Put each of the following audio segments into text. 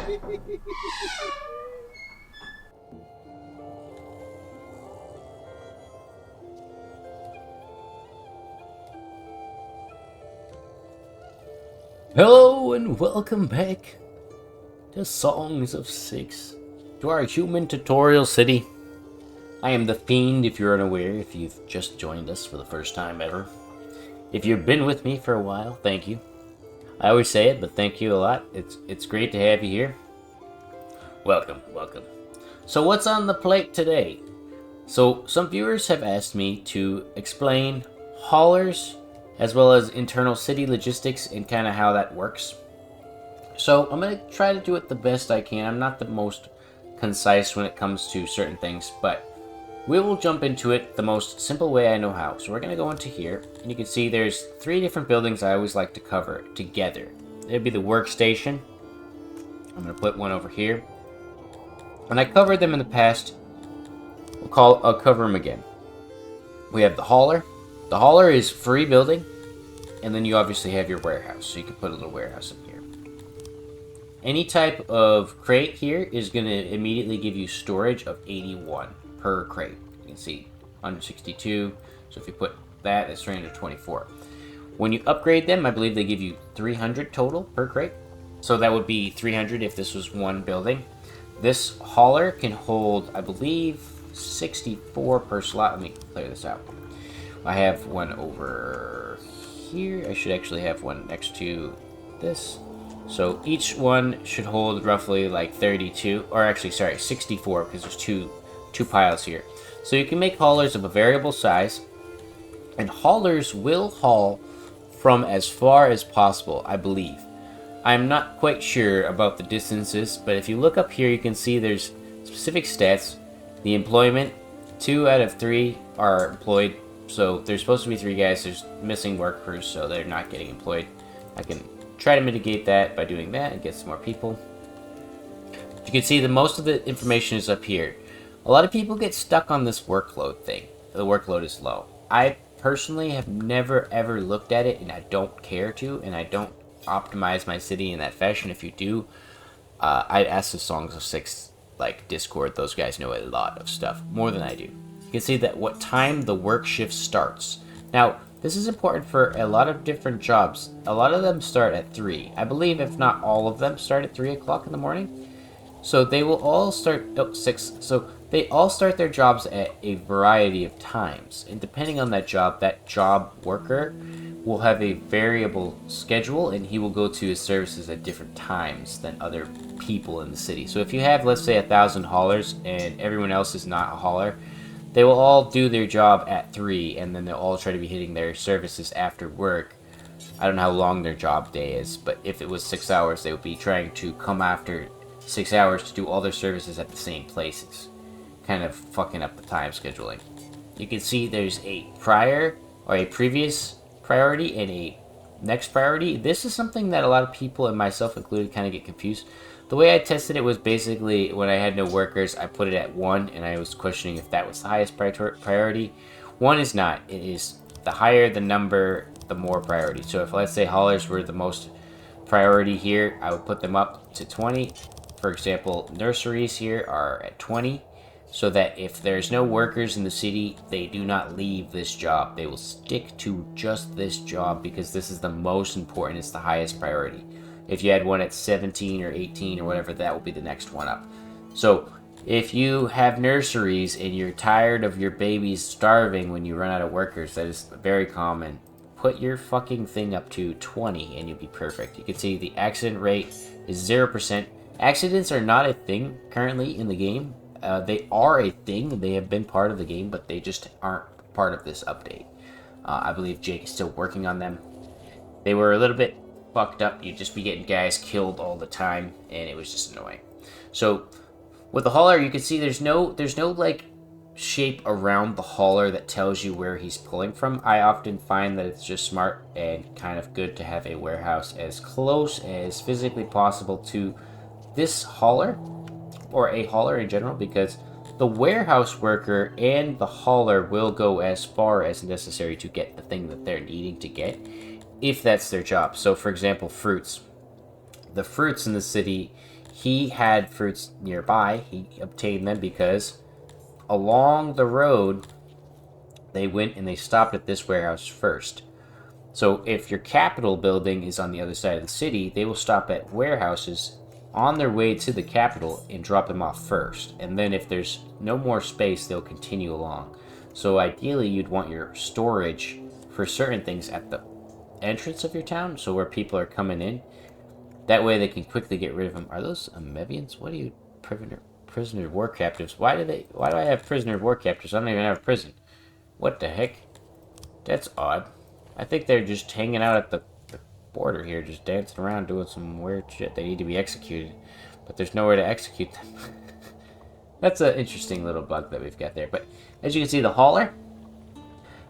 Hello and welcome back to Songs of Syx, to our human tutorial city. I am the Fiend, if you're unaware, if you've just joined us for the first time ever. If you've been with me for a while, thank you. I always say it, but thank you a lot. It's great to have you here. Welcome. So what's on the plate today? So some viewers have asked me to explain haulers as well as internal city logistics and kind of how that works. So I'm going to try to do it the best I can. I'm not the most concise when it comes to certain things, but we will jump into it the most simple way I know how. So we're going to go into here, and you can see there's 3 different buildings I always like to cover together. It'd be the Workstation. I'm going to put one over here. When I covered them in the past, I'll cover them again. We have the hauler. The hauler is free building, and then you obviously have your warehouse, so you can put a little warehouse in here. Any type of crate here is going to immediately give you storage of 81 per crate. You can see 162, so if you put that, it's 324. When you upgrade them, I believe they give you 300 total per crate, so that would be 300 if this was one building. This hauler can hold, I believe, 64 per slot. Let me clear this out. I have one over here. I should actually have one next to this. So each one should hold roughly like 32, or actually, sorry, 64, because there's two piles here. So you can make haulers of a variable size, and haulers will haul from as far as possible, I believe. I'm not quite sure about the distances, but if you look up here, you can see there's specific stats. The employment, 2 out of 3 are employed. So there's supposed to be 3 guys, there's missing workers, so they're not getting employed. I can try to mitigate that by doing that and get some more people. You can see that most of the information is up here. A lot of people get stuck on this workload thing. The workload is low. I personally have never ever looked at it, and I don't care to, and I don't optimize my city in that fashion. If you do, I'd ask the Songs of Syx, like Discord. Those guys know a lot of stuff, more than I do. You can see that what time the work shift starts. Now, this is important for a lot of different jobs. A lot of them start at 3. I believe, if not all of them, start at 3 o'clock in the morning. So they will all start, 6. So they all start their jobs at a variety of times. And depending on that job worker will have a variable schedule, and he will go to his services at different times than other people in the city. So if you have, let's say, 1,000 haulers and everyone else is not a hauler, they will all do their job at 3, and then they'll all try to be hitting their services after work. I don't know how long their job day is, but if it was 6 hours, they would be trying to come after 6 hours to do all their services at the same places. Kind of fucking up the time scheduling. You can see there's a prior or a previous priority and a next priority. This is something that a lot of people, and myself included, kind of get confused. The way I tested it was basically when I had no workers, I put it at 1, and I was questioning if that was the highest priority. 1 is not. It is the higher the number, the more priority. So if, let's say, haulers were the most priority here, I would put them up to 20. For example, nurseries here are at 20, so that if there's no workers in the city, they do not leave this job. They will stick to just this job because this is the most important. It's the highest priority. If you had one at 17 or 18 or whatever, that will be the next one up. So if you have nurseries and you're tired of your babies starving when you run out of workers, that is very common. Put your fucking thing up to 20 and you'll be perfect. You can see the accident rate is 0%. Accidents are not a thing currently in the game. They are a thing. They have been part of the game, but they just aren't part of this update. I believe Jake is still working on them. They were a little bit fucked up. You'd just be getting guys killed all the time, and it was just annoying. So with the hauler, you can see there's no like shape around the hauler that tells you where he's pulling from. I often find that it's just smart and kind of good to have a warehouse as close as physically possible to this hauler, or a hauler in general, because the warehouse worker and the hauler will go as far as necessary to get the thing that they're needing to get, if that's their job. So for example, fruits. The fruits in the city he had fruits nearby. He obtained them because along the road, they went and they stopped at this warehouse first. So if your Capitol building is on the other side of the city, they will stop at warehouses on their way to the Capitol and drop them off first. And then if there's no more space, they'll continue along. So ideally, you'd want your storage for certain things at the entrance of your town, so where people are coming in. That way they can quickly get rid of them. Are those Amevians? What are you, prisoner war captives? Why do I have prisoner war captives? I don't even have a prison. What the heck? That's odd. I think they're just hanging out at the border here, just dancing around doing some weird shit. They need to be executed, but there's nowhere to execute them. That's an interesting little bug that we've got there. But as you can see, the hauler,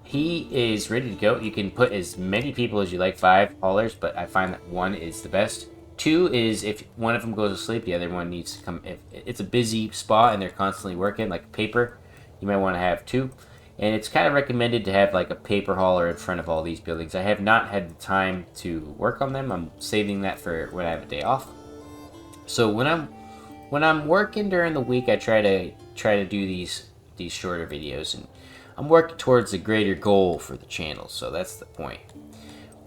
he is ready to go. You can put as many people as you like, 5 haulers, but I find that 1 is the best. 2 is if one of them goes to sleep, the other one needs to come. If it's a busy spot and they're constantly working, like paper, you might want to have 2. And it's kind of recommended to have like a paper hauler in front of all these buildings. I have not had the time to work on them. I'm saving that for when I have a day off. So when I'm working during the week, I try to do these shorter videos, and I'm working towards a greater goal for the channel. So that's the point.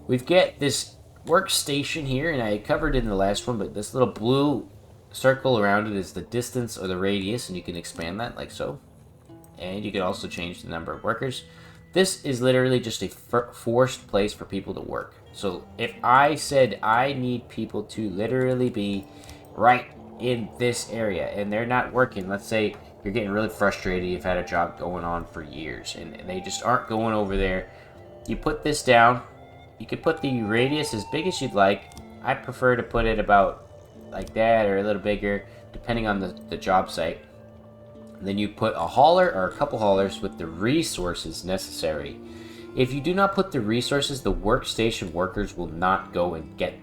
We've got this workstation here, and I covered it in the last one, but this little blue circle around it is the distance or the radius, and you can expand that like so. And you can also change the number of workers. This is literally just a forced place for people to work. So if I said I need people to literally be right in this area and they're not working, let's say you're getting really frustrated, you've had a job going on for years and they just aren't going over there, you put this down. You could put the radius as big as you'd like. I prefer to put it about like that or a little bigger, depending on the job site. Then you put a hauler or a couple haulers with the resources necessary. If you do not put the resources, the workstation workers will not go and get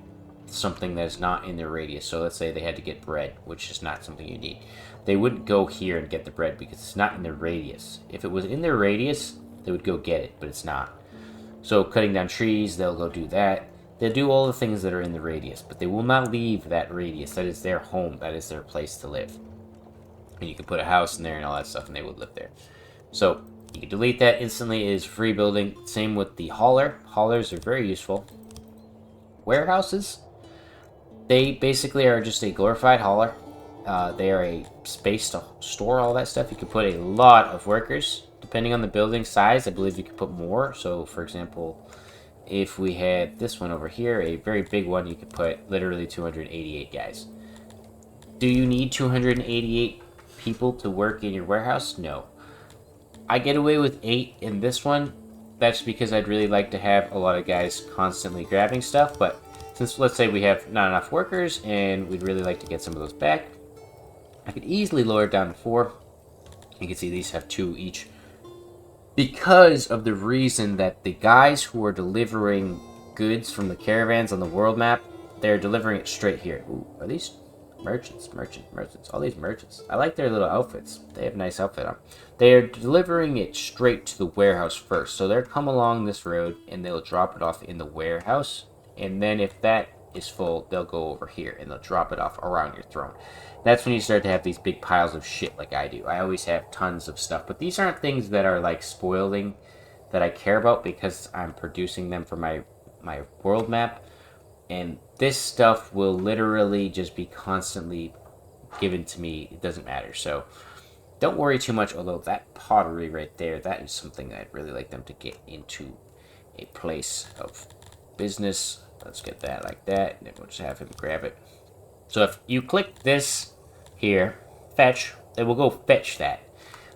something that is not in their radius. So let's say they had to get bread, which is not something you need. They wouldn't go here and get the bread because it's not in their radius. If it was in their radius, they would go get it, but it's not. So cutting down trees, they'll go do that. They'll do all the things that are in the radius, but they will not leave that radius. That is their home. That is their place to live. And you can put a house in there and all that stuff, and they would live there. So you can delete that instantly. It is free building. Same with the hauler. Haulers are very useful. Warehouses, they basically are just a glorified hauler. They are a space to store all that stuff. You can put a lot of workers. Depending on the building size, I believe you could put more. So, for example, if we had this one over here, a very big one, you could put literally 288 guys. Do you need 288 people to work in your warehouse? No. I get away with 8 in this one. That's because I'd really like to have a lot of guys constantly grabbing stuff, but since let's say we have not enough workers and we'd really like to get some of those back, I could easily lower it down to 4. You can see these have 2 each because of the reason that the guys who are delivering goods from the caravans on the world map, they're delivering it straight here. Ooh, are these merchants? All these merchants. I like their little outfits. They have a nice outfit on. They are delivering it straight to the warehouse first. So they'll come along this road and they'll drop it off in the warehouse. And then if that is full, they'll go over here and they'll drop it off around your throne. That's when you start to have these big piles of shit like I do. I always have tons of stuff. But these aren't things that are like spoiling that I care about because I'm producing them for my world map. And this stuff will literally just be constantly given to me. It doesn't matter. So don't worry too much. Although that pottery right there, that is something I'd really like them to get into a place of business. Let's get that like that. And then we'll just have him grab it. So if you click this here, fetch, it will go fetch that.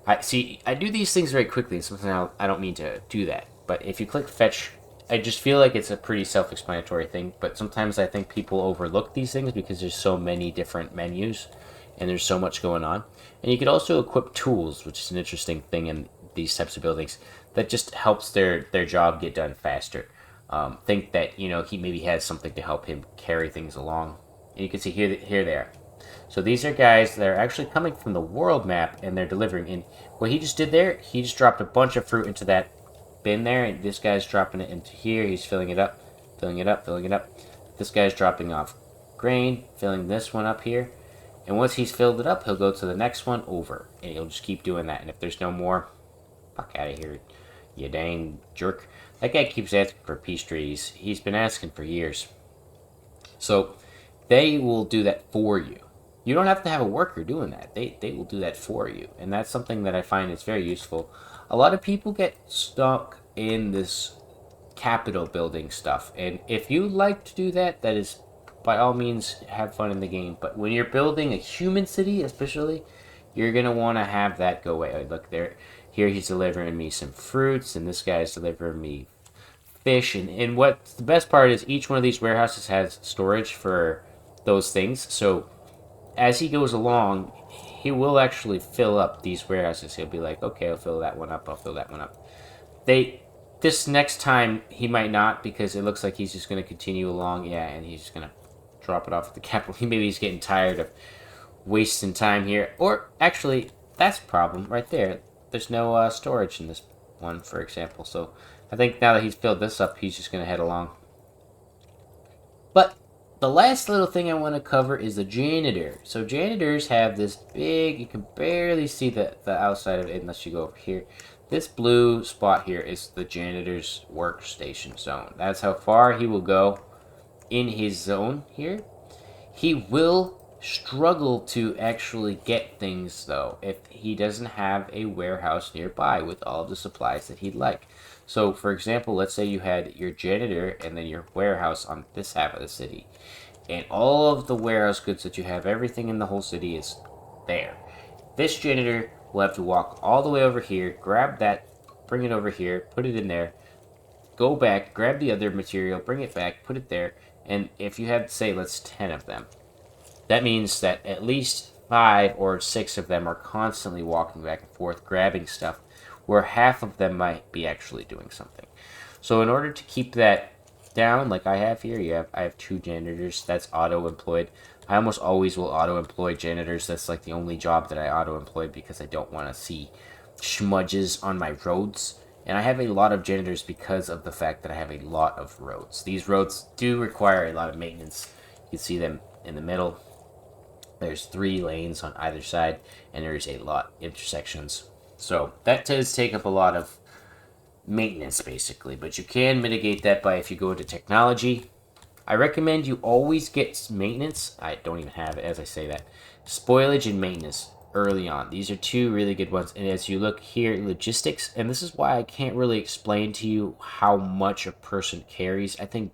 I do these things very quickly. Sometimes I don't mean to do that. But if you click fetch, I just feel like it's a pretty self-explanatory thing, but sometimes I think people overlook these things because there's so many different menus and there's so much going on. And you could also equip tools, which is an interesting thing in these types of buildings that just helps their job get done faster. Think that, you know, he maybe has something to help him carry things along. And you can see here they are. So these are guys that are actually coming from the world map and they're delivering. And what he just did there, he just dropped a bunch of fruit into that bin there, and this guy's dropping it into here. He's filling it up. This guy's dropping off grain, filling this one up here. And once he's filled it up, he'll go to the next one over. And he'll just keep doing that. And if there's no more, fuck out of here, you dang jerk. That guy keeps asking for peace treaties. He's been asking for years. So they will do that for you. You don't have to have a worker doing that. They will do that for you. And that's something that I find is very useful. A lot of people get stuck in this capital building stuff. And if you like to do that, that is by all means have fun in the game. But when you're building a human city, especially, you're gonna want to have that go away. Look there, here he's delivering me some fruits, and this guy's delivering me fish. And what's the best part is each one of these warehouses has storage for those things. So as he goes along, he will actually fill up these warehouses. He'll be like, okay, I'll fill that one up. I'll fill that one up. This next time he might not, because it looks like he's just going to continue along. Yeah, and he's just going to drop it off at the capital. Maybe he's getting tired of wasting time here. Or actually, that's a problem right there. There's no storage in this one, for example. So I think now that he's filled this up, he's just going to head along. But the last little thing I want to cover is the janitor. So janitors have this big, you can barely see the outside of it unless you go over here. This blue spot here is the janitor's workstation zone. That's how far he will go in his zone here. He will struggle to actually get things, though, if he doesn't have a warehouse nearby with all of the supplies that he'd like. So, for example, let's say you had your janitor and then your warehouse on this half of the city. And all of the warehouse goods that you have, everything in the whole city is there. This janitor will have to walk all the way over here, grab that, bring it over here, put it in there, go back, grab the other material, bring it back, put it there. And if you have, say, let's 10 of them, that means that at least 5 or 6 of them are constantly walking back and forth, grabbing stuff, where half of them might be actually doing something. So in order to keep that down, like I have here, I have 2 janitors. That's auto-employed. I almost always will auto-employ janitors. That's like the only job that I auto-employ because I don't want to see schmudges on my roads. And I have a lot of janitors because of the fact that I have a lot of roads. These roads do require a lot of maintenance. You can see them in the middle. There's 3 lanes on either side, and there's a lot of intersections. So that does take up a lot of maintenance, basically. But you can mitigate that by, if you go into technology, I recommend you always get maintenance. I don't even have it as I say that. Spoilage and maintenance early on. These are 2 really good ones. And as you look here, logistics, and this is why I can't really explain to you how much a person carries. I think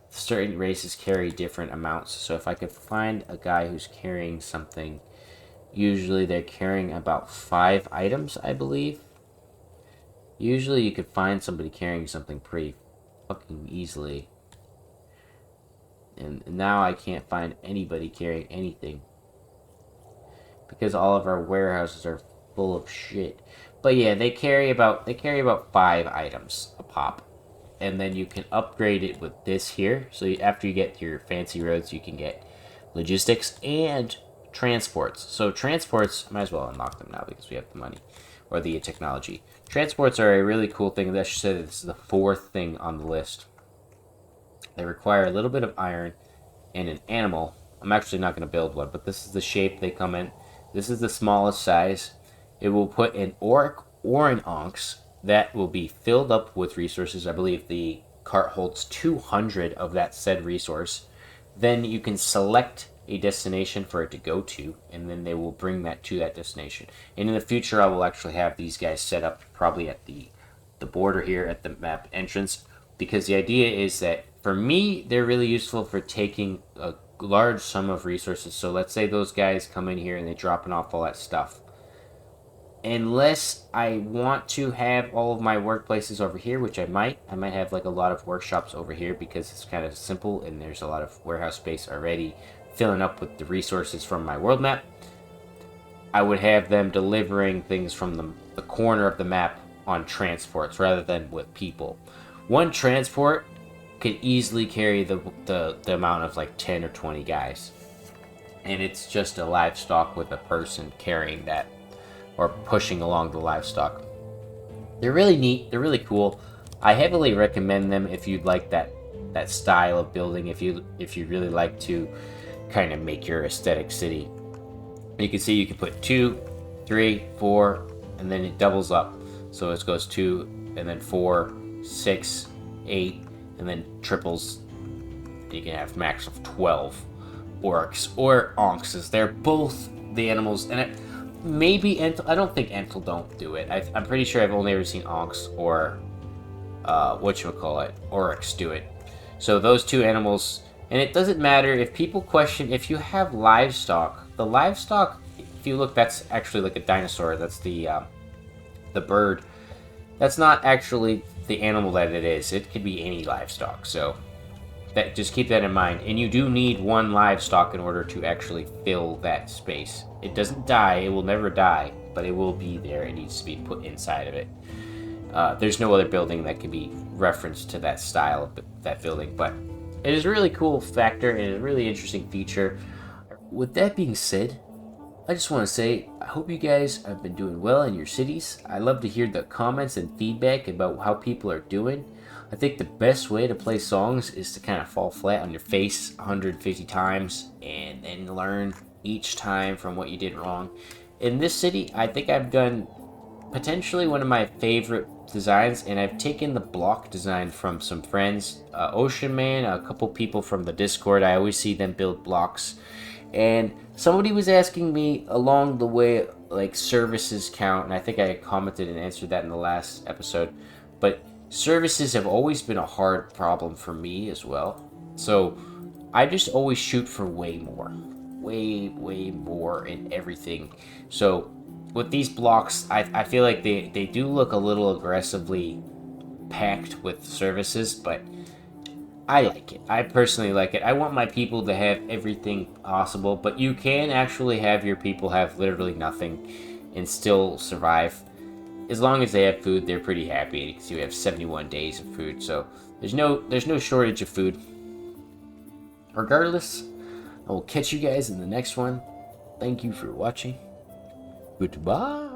certain races carry different amounts. So if I could find a guy who's carrying something, usually they're carrying about 5 items, I believe. Usually you could find somebody carrying something pretty fucking easily. And now I can't find anybody carrying anything, because all of our warehouses are full of shit. But yeah, they carry about 5 items a pop. And then you can upgrade it with this here. So after you get your fancy roads, you can get logistics and transports. So transports, might as well unlock them now because we have the money, or the technology. Transports are a really cool thing. I should say that this is the 4th thing on the list. They require a little bit of iron and an animal. I'm actually not going to build one, but this is the shape they come in. This is the smallest size. It will put an orc or an onx that will be filled up with resources. I believe the cart holds 200 of that said resource. Then you can select a destination for it to go to, and then they will bring that to that destination. And in the future, I will actually have these guys set up probably at the border here at the map entrance, because the idea is that for me, they're really useful for taking a large sum of resources. So let's say those guys come in here and they're dropping off all that stuff. Unless I want to have all of my workplaces over here, which I might have like a lot of workshops over here because it's kind of simple and there's a lot of warehouse space already filling up with the resources from my world map. I would have them delivering things from the corner of the map on transports rather than with people. One transport could easily carry the amount of like 10 or 20 guys. And it's just a livestock with a person carrying that, or pushing along the livestock. They're really neat. They're really cool. I heavily recommend them if you'd like that style of building. If you really like to kind of make your aesthetic city. You can see you can put 2, 3, 4, and then it doubles up. So it goes 2, and then 4, 6, 8, and then triples. You can have max of 12 orcs or onxes. They're both the animals, and maybe Entel. I don't think Entel don't do it. I'm pretty sure I've only ever seen onx or oryx do it. So those two animals, and it doesn't matter if people question if you have livestock. The livestock, if you look, that's actually like a dinosaur. That's the bird. That's not actually the animal that it is. It could be any livestock. So just keep that in mind. And you do need one livestock in order to actually fill that space. It doesn't die. It will never die, but it will be there. It needs to be put inside of it. There's no other building that can be referenced to that style of that building, but it is a really cool factor and a really interesting feature. With that being said, I just want to say I hope you guys have been doing well in your cities. I love to hear the comments and feedback about how people are doing. I think the best way to play songs is to kind of fall flat on your face 150 times and then learn each time from what you did wrong. In this city, I think I've done potentially one of my favorite designs, and I've taken the block design from some friends, Ocean Man, a couple people from the Discord. I always see them build blocks, and somebody was asking me along the way, like, services count, and I think I commented and answered that in the last episode, but services have always been a hard problem for me as well, so I just always shoot for way more in everything. So with these blocks, I feel like they do look a little aggressively packed with services, but I like it. I personally like it. I want my people to have everything possible, but you can actually have your people have literally nothing and still survive. As long as they have food, they're pretty happy, because you have 71 days of food, so there's no shortage of food. Regardless, I will catch you guys in the next one. Thank you for watching. Goodbye.